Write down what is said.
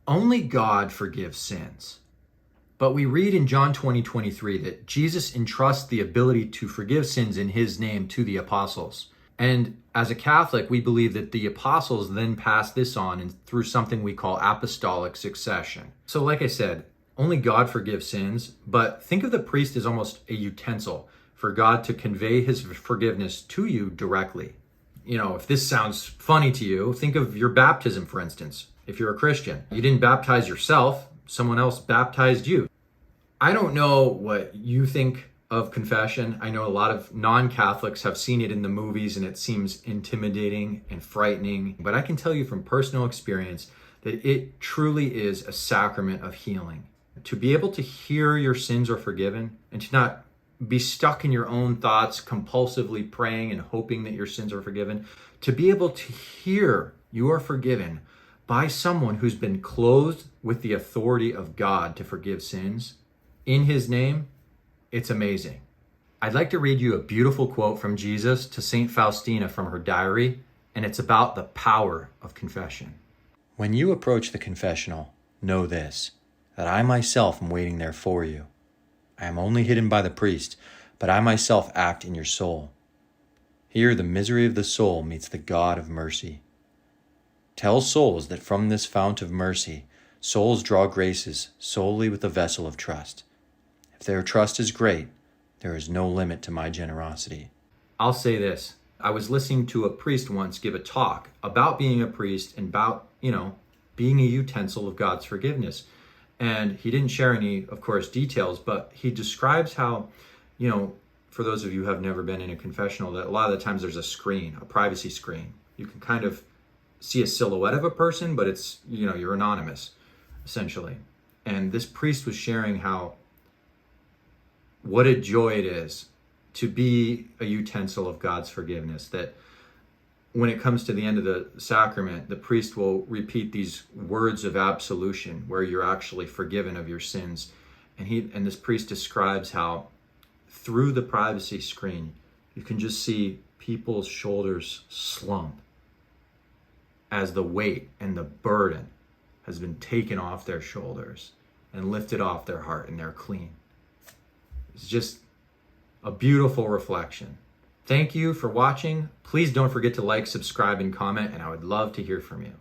Only God forgives sins. But we read in John 20:23 that Jesus entrusts the ability to forgive sins in his name to the apostles. And as a Catholic, we believe that the apostles then passed this on and through something we call apostolic succession. So like I said, only God forgives sins, but think of the priest as almost a utensil for God to convey his forgiveness to you directly. If this sounds funny to you, think of your baptism, for instance. If you're a Christian, you didn't baptize yourself, someone else baptized you. I don't know what you think of confession. I know a lot of non-Catholics have seen it in the movies and it seems intimidating and frightening, but I can tell you from personal experience that it truly is a sacrament of healing. To be able to hear your sins are forgiven and to not be stuck in your own thoughts, compulsively praying and hoping that your sins are forgiven, to be able to hear you are forgiven by someone who's been clothed with the authority of God to forgive sins in his name, it's amazing. I'd like to read you a beautiful quote from Jesus to St. Faustina from her diary, and it's about the power of confession. When you approach the confessional, know this, that I myself am waiting there for you. I am only hidden by the priest, but I myself act in your soul. Here the misery of the soul meets the God of mercy. Tell souls that from this fount of mercy, souls draw graces solely with the vessel of trust. If their trust is great, there is no limit to my generosity. I'll say this. I was listening to a priest once give a talk about being a priest and about, being a utensil of God's forgiveness. And he didn't share any, of course, details, but he describes how, for those of you who have never been in a confessional, that a lot of the times there's a screen, a privacy screen. You can kind of see a silhouette of a person, but it's, you're anonymous, essentially. And this priest was sharing what a joy it is to be a utensil of God's forgiveness, that when it comes to the end of the sacrament, the priest will repeat these words of absolution where you're actually forgiven of your sins. And this priest describes how through the privacy screen, you can just see people's shoulders slump as the weight and the burden has been taken off their shoulders and lifted off their heart, and they're clean. It's just a beautiful reflection. Thank you for watching. Please don't forget to like, subscribe, and comment, and I would love to hear from you.